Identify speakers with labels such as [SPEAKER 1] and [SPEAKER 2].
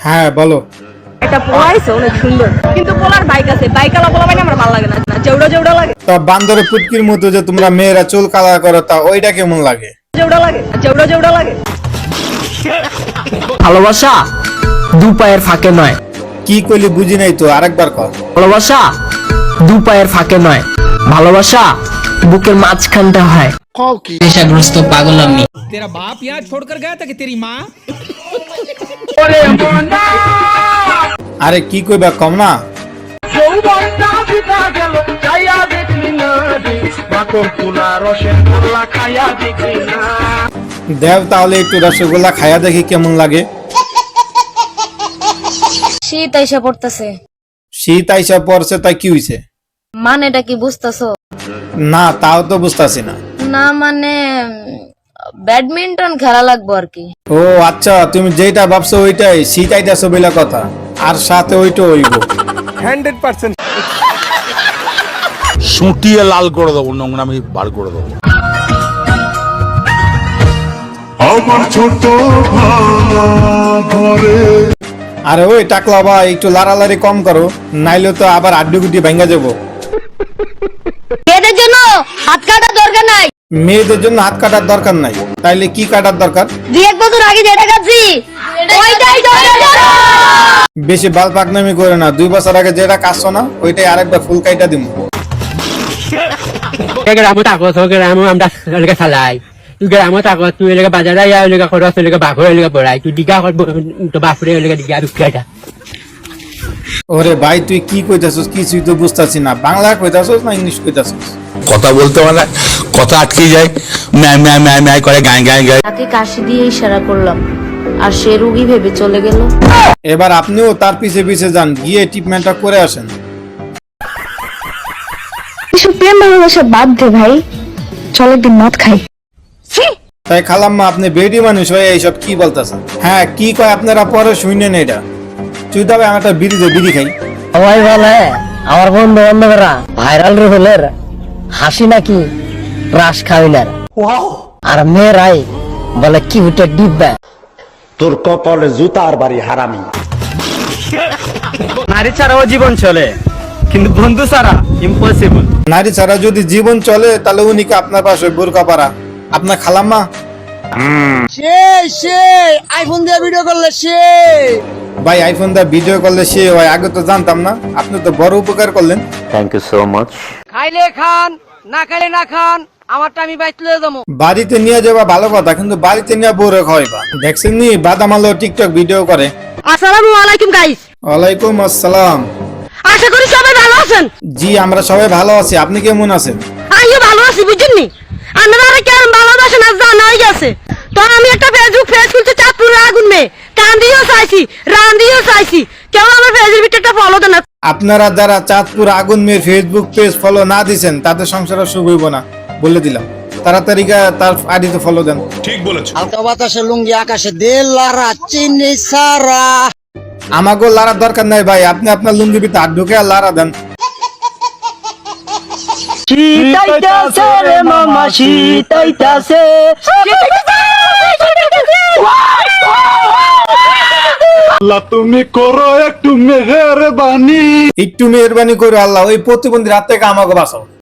[SPEAKER 1] হ্যাঁ বলো।
[SPEAKER 2] একটা পোলা আছে অনেক সুন্দর, কিন্তু পোলার বাইক আছে, বাইকালা পোলা মানে আমার ভালো লাগে না, জেউড়া জেউড়া লাগে।
[SPEAKER 1] তা বান্দরের পুটকির মতো যে তোমরা মেয়েরা চুল কালার করো, তা ওইটা কেমন লাগে?
[SPEAKER 2] জেউড়া লাগে, জেউড়া জেউড়া লাগে।
[SPEAKER 3] ভালোবাসা দু পায়ের ফাঁকে নয়।
[SPEAKER 1] কি কইলি বুঝি নাই তো, আরেকবার কর।
[SPEAKER 3] ভালোবাসা দু পায়ের ফাঁকে নয়, ভালোবাসা বুকের মাঝখানটা হয়। নেশাগ্রস্ত পাগল আমি।
[SPEAKER 4] तेरा बाप यहाँ छोड़कर गया था कि तेरी माँ?
[SPEAKER 1] আরে কি কইবা কম না। দেব তাহলে একটু রসগোল্লা খাইয়া দেখি কেমন লাগে।
[SPEAKER 5] শীত আইসা পড়তেছে,
[SPEAKER 1] শীত আইসা পড়ছে, তাই কি হইছে?
[SPEAKER 5] মানেটা কি বুঝতেছো?
[SPEAKER 1] না তাও তো বুঝতাছি না।
[SPEAKER 5] না মানে ব্যাডমিন্টন খেলা লাগবো আর কি।
[SPEAKER 1] ও আচ্ছা, তুমি যেটা ভাবছো ওইটাই, শীত আইতাছো বইলা কথা, আর সাথে ওইটা হইব।
[SPEAKER 6] 100%
[SPEAKER 7] সুটিয়ে লাল করে দেবো, নোংরামি বার করে দেবো।
[SPEAKER 8] আমার ছোট ঘরে
[SPEAKER 1] আরে ওই টাকলা ভাই, একটু লাড়ালাড়ি কম করো, নাইলে তো আবার আড্ডি গুড্ডি ভাঙ্গা যাবো।
[SPEAKER 5] এদের জন্য হাত কাটা দরকার নাই,
[SPEAKER 1] মেয়েদের জন্য হাত কাটার দরকার নাই, তাইলে কি কাটার দরকার?
[SPEAKER 5] 2-1 বছর আগে যেটা কাটছি ওইটাই দরকার।
[SPEAKER 1] বেশি বাল পাকনামি করে না, 2 বছর আগে যেটা কাটছো না ওইটাই আরেকবার ফুল কাইটা দিব।
[SPEAKER 3] গ্রামে থাকো, গ্রামে আমরা এলাকা চালাই, তুই গ্রামে থাকো, তুই এলাকা বাজারে এলাকা খরচ, এলাকা বাঘর এলাকা পড়াই, তুই দিঘা তো বাপুরে এলাকা দিঘা বিক্রিটা।
[SPEAKER 1] ওরে ভাই তুই কি কইতাছস, কিছুই তো বুঝতাছি না। বাংলা কইতাছস না ইংলিশ কইতাছস?
[SPEAKER 7] কথা বলতে মানে কথা আটকে যায়, ম্যায় ম্যায় ম্যায় ম্যায় করে গায়ে গায়ে গায়ে।
[SPEAKER 5] তাকে কাশি দিয়ে ইশারা করলাম, আর সে রুগী ভেবে চলে গেল।
[SPEAKER 1] এবার আপনিও তার পিছে পিছে যান, গিয়ে ট্রিটমেন্টটা করে আসেন।
[SPEAKER 9] এসব প্রেম ভালোবাসা বাদ দে ভাই, চল একদিন মদ খাই।
[SPEAKER 1] তাই খালাম্মা, আপনি বেডি মানুষ হয়ে এইসব কি বলতেছেন? হ্যাঁ কি কয় আপনারা পরে শুনেন এটা। তুই তবে আমার একটা বিড়ি খাই।
[SPEAKER 3] সবাই বলে আমার বন্ধু বান্ধবরা ভাইরাল হলে হাসি নাকি রাস খাই না, আর মেয়েরাই বলে কি উঠে ডিব্বা।
[SPEAKER 6] তোর কপালে জুতার বাড়ি হারামি।
[SPEAKER 3] নারী ছাড়াও জীবন চলে, কিন্তু বন্ধু ছাড়া ইম্পসিবল।
[SPEAKER 1] নারী ছাড়া যদি জীবন চলে, তাহলে উনি কি আপনার পাশে বোরকা পারা আপনার খালাম্মা?
[SPEAKER 3] আইফোন দিয়ে ভিডিও করলে
[SPEAKER 1] ভাই আইফোন দা ভিডিও করলে সে হয়, আগে তো জানতাম না। আপনি তো বড় উপকার করলেন।
[SPEAKER 6] Thank you so much.
[SPEAKER 2] খাইলে খান, না খাইলে না খান, আমারটা আমি বাইতে লয়ে যাবো।
[SPEAKER 1] বাড়িতে নিয়ে যাবা ভালো কথা, কিন্তু বাড়িতে নিয়ে বউরে খাওয়াইবা। দেখছেন নি বাদাম আলো টিকটক ভিডিও করে।
[SPEAKER 2] আসসালামু আলাইকুম গাইস।
[SPEAKER 1] ওয়ালাইকুম আসসালাম।
[SPEAKER 2] আশা করি সবাই ভালো আছেন।
[SPEAKER 1] জি আমরা সবাই ভালো আছি, আপনি কেমন আছেন?
[SPEAKER 2] আমিও ভালো আছি, বুঝছেননি? আপনারা কেমন ভালোবাসেন আজ জানা হয়ে গেছে। তো আমি একটা ফেসবুক পেজ খুলতে চাঁদপুরের আগুন মেয়ে, কান্দিও চাইছি, রান্দিও চাইছি, কেউ আমার পেজের ভিতরটা ফলো দেন না।
[SPEAKER 1] আপনারা যারা চাঁদপুর আগুন মেয়ের ফেসবুক পেজ ফলো না দিছেন, তাদের সংসার শুভ হইব না, বলে দিলাম। তাড়াতাড়ি তার আইডিতে ফলো দেন।
[SPEAKER 7] ঠিক বলেছো।
[SPEAKER 3] হালকা বাতাসে লুঙ্গি আকাশে দেল লারা চিনি সারা।
[SPEAKER 1] আমাকেও লাড়ার দরকার নাই ভাই, আপনি আপনার লুঙ্গি ভিতরে হাত ঢুকে আর লাড়া দেন।
[SPEAKER 3] শীতাইতাছে রে মামা শীতাইতাছে।
[SPEAKER 8] তুমি করো একটু মেহেরবানি।
[SPEAKER 1] একটু মেহরবানি করে আল্লাহ, ওই প্রতিবন্ধী রাত থেকে আমাকে বাঁচাও।